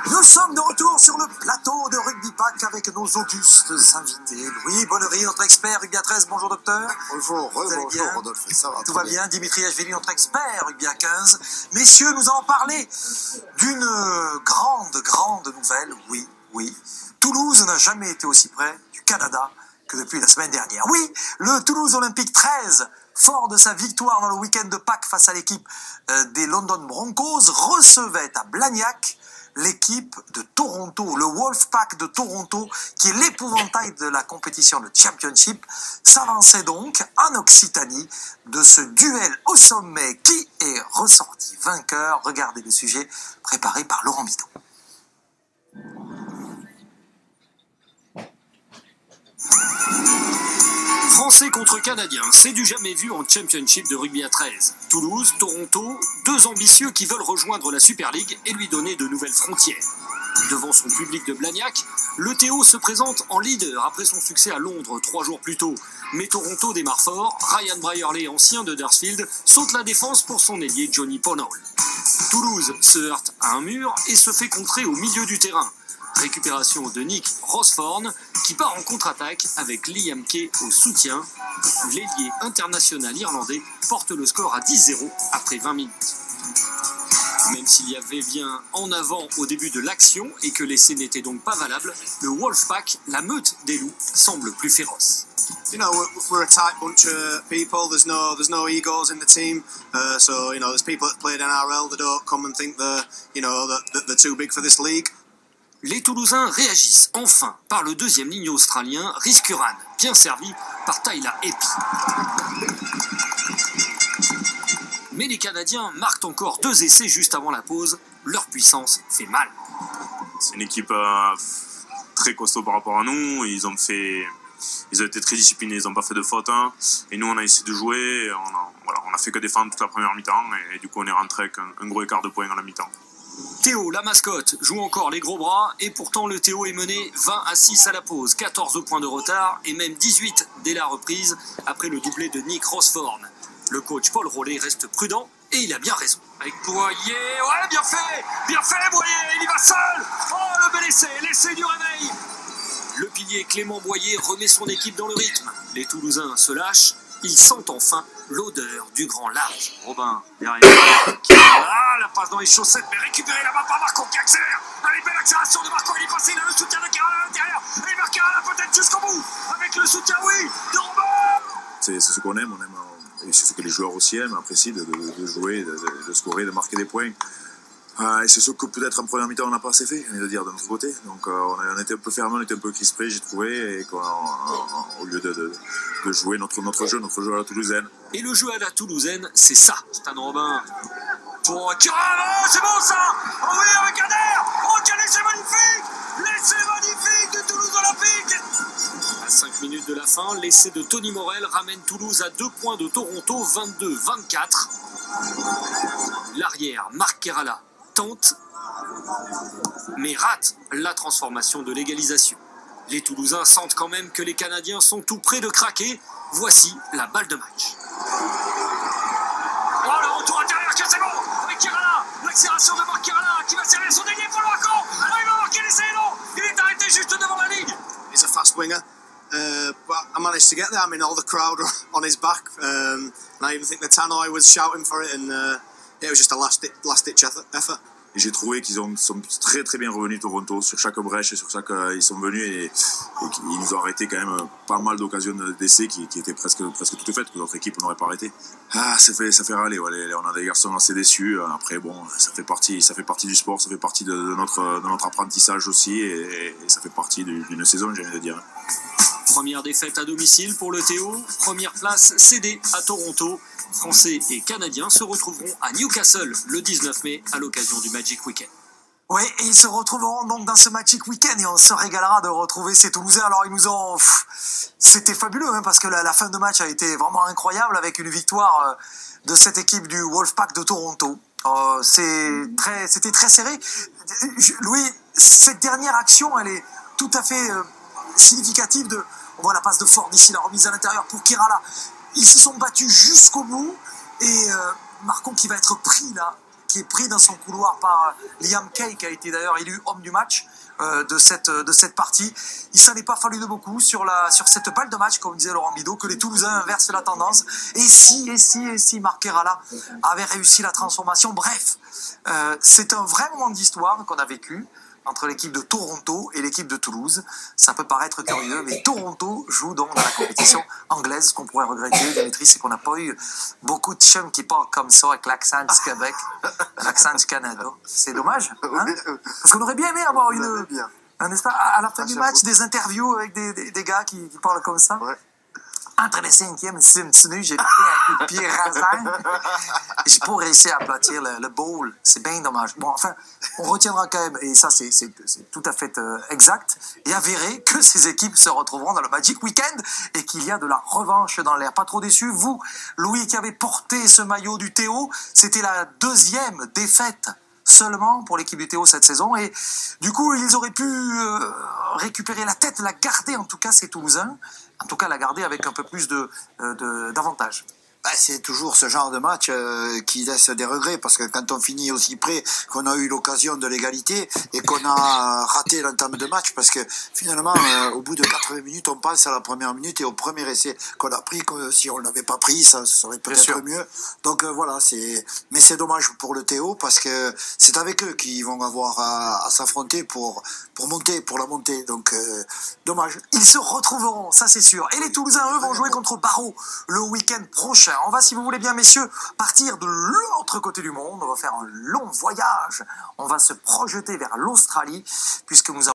Nous sommes de retour sur le plateau de Rugby Pack avec nos augustes invités. Louis Bonnery, notre expert Rugby à 13. Bonjour docteur. Bonjour, bonjour Rodolphe. Ça va, tout va bien. Dimitri Ashvili, notre expert Rugby à 15. Messieurs, nous allons parler d'une grande nouvelle. Oui. Toulouse n'a jamais été aussi près du Canada que depuis la semaine dernière. Oui, le Toulouse Olympique 13, fort de sa victoire dans le week-end de Pâques face à l'équipe des London Broncos, recevait à Blagnac l'équipe de Toronto, le Wolfpack de Toronto, qui est l'épouvantail de la compétition de Championship, s'avançait donc en Occitanie de ce duel au sommet. Qui est ressorti vainqueur? Regardez le sujet préparé par Laurent Bidot. Français contre Canadiens, c'est du jamais vu en Championship de rugby à 13. Toulouse, Toronto, deux ambitieux qui veulent rejoindre la Super League et lui donner de nouvelles frontières. Devant son public de Blagnac, le Théo se présente en leader après son succès à Londres 3 jours plus tôt. Mais Toronto démarre fort, Ryan Brierley, ancien de Huddersfield, saute la défense pour son ailier Johnny Pownall. Toulouse se heurte à un mur et se fait contrer au milieu du terrain. Récupération de Nick Rosthorn qui part en contre-attaque avec Liam Kay au soutien. L'ailier international irlandais porte le score à 10-0 après 20 minutes. Même s'il y avait bien en avant au début de l'action et que l'essai n'était donc pas valable, le Wolfpack, la meute des loups, semble plus féroce. You know, we're a tight bunch of people. There's no egos in the team. So you know, there's people that played NRL that don't come and think that they're too big for this league. Les Toulousains réagissent enfin par le deuxième ligne australien, Rhys Curran, bien servi par Tyler Epi. Mais les Canadiens marquent encore 2 essais juste avant la pause. Leur puissance fait mal. C'est une équipe très costaud par rapport à nous. Ils ont été très disciplinés, ils n'ont pas fait de faute. Et nous, on a essayé de jouer. On a fait que défendre toute la première mi-temps. Et du coup, on est rentré avec un gros écart de points à la mi-temps. Théo, la mascotte, joue encore les gros bras et pourtant le Théo est mené 20-6 à la pause, 14 points de retard et même 18 dès la reprise après le doublé de Nick Rosthorn. Le coach Paul Rollet reste prudent et il a bien raison. Avec Boyer, ouais, bien fait Boyer, il y va seul. Oh, le bel essai, l'essai du réveil. Le pilier Clément Boyer remet son équipe dans le rythme. Les Toulousains se lâchent, ils sentent enfin l'odeur du grand large. Robin, derrière. Ah, la passe dans les chaussettes, mais récupéré là-bas par Marco qui accélère. Allez, belle accélération de Marco, il est passé, il a le soutien de Kerala à l'intérieur. Et Kerala peut-être jusqu'au bout, avec le soutien, oui, de Robin. C'est ce qu'on aime, et c'est ce que les joueurs aussi aiment, apprécient, de jouer, de scorer, de marquer des points. Et c'est ce que peut-être en première mi-temps on n'a pas assez fait, de dire de notre côté. Donc on était un peu fermé, on était un peu crispé, j'ai trouvé, et au lieu de jouer notre jeu à la toulousaine. Et le jeu à la toulousaine, c'est ça, Stan Robin. Pour Kerala, c'est bon ça. Oh oui, avec Adair. Oh, quel essai magnifique. L'essai magnifique de Toulouse Olympique. À 5 minutes de la fin, l'essai de Tony Morel ramène Toulouse à 2 points de Toronto, 22-24. L'arrière, Marc Kerala, tente, mais rate la transformation de l'égalisation. Les Toulousains sentent quand même que les Canadiens sont tout près de craquer. Voici la balle de match. Oh, le retour intérieur, que c'est bon avec Kerala, l'accélération de Marc Kerala qui va servir son ailier pour le marquant. Oh, il va marquer l'essai, non. Il est arrêté juste devant la ligne. He's a fast winger. But I managed to get there. I mean, all the crowd were on his back. And I even think the Tannoy was shouting for it. And it was just a last-ditch effort. Et j'ai trouvé qu'ils sont très très bien revenus Toronto sur chaque brèche et sur chaque ils sont venus et ils nous ont arrêté quand même pas mal d'occasions d'essais qui étaient presque toutes faites que notre équipe n'aurait pas arrêté. Ah, ça fait râler, ouais, on a des garçons assez déçus. Après bon, ça fait partie du sport, ça fait partie de notre apprentissage aussi et ça fait partie d'une saison, j'ai envie de dire. Première défaite à domicile pour le Théo, première place cédée à Toronto. Français et Canadiens se retrouveront à Newcastle le 19 mai à l'occasion du Magic Weekend. Oui, et ils se retrouveront donc dans ce Magic Weekend et on se régalera de retrouver ces Toulousains. Alors ils nous ont... C'était fabuleux parce que la fin de match a été vraiment incroyable avec une victoire de cette équipe du Wolfpack de Toronto. C'était très serré. Louis, cette dernière action, elle est tout à fait significative de... On voit la passe de Ford ici, la remise à l'intérieur pour Kerala. Ils se sont battus jusqu'au bout et Marcon qui va être pris là, qui est pris dans son couloir par Liam Kay, qui a été d'ailleurs élu homme du match de cette partie. Il s'en est pas fallu de beaucoup sur cette balle de match, comme disait Laurent Bidault, que les Toulousains inversent la tendance. Et si Marc Kerala avait réussi la transformation. Bref, c'est un vrai moment d'histoire qu'on a vécu entre l'équipe de Toronto et l'équipe de Toulouse. Ça peut paraître curieux, mais Toronto joue donc dans la compétition anglaise. Ce qu'on pourrait regretter, Dimitri, c'est qu'on n'a pas eu beaucoup de chums qui parlent comme ça avec l'accent du Québec, l'accent du Canada. C'est dommage, hein? Parce qu'on aurait bien aimé avoir à la fin du match, des interviews avec des gars qui parlent comme ça. Ouais. Entre les 5e et 6e minutes, j'ai pris un coup de pied rasant. J'ai pas réussi à aplatir le bowl. C'est bien dommage. Bon, enfin, on retiendra quand même, et ça c'est tout à fait exact et avéré, que ces équipes se retrouveront dans le Magic Weekend et qu'il y a de la revanche dans l'air. Pas trop déçu. Vous, Louis, qui avez porté ce maillot du Théo, c'était la 2e défaite seulement pour l'équipe du Théo cette saison, et du coup ils auraient pu récupérer la tête, la garder en tout cas ces Toulousains, en tout cas la garder avec un peu plus d'avantage. C'est toujours ce genre de match qui laisse des regrets, parce que quand on finit aussi près, qu'on a eu l'occasion de l'égalité et qu'on a raté l'entame de match, parce que finalement au bout de 80 minutes on passe à la première minute et au premier essai qu'on a pris, que si on ne l'avait pas pris ça serait peut-être mieux. Donc voilà, mais c'est dommage pour le Théo, parce que c'est avec eux qu'ils vont avoir à s'affronter pour monter, pour la montée, donc dommage. Ils se retrouveront, ça c'est sûr, et les Toulousains eux vont jouer contre Barrow le week-end prochain. On va, si vous voulez bien, messieurs, partir de l'autre côté du monde. On va faire un long voyage. On va se projeter vers l'Australie, puisque nous avons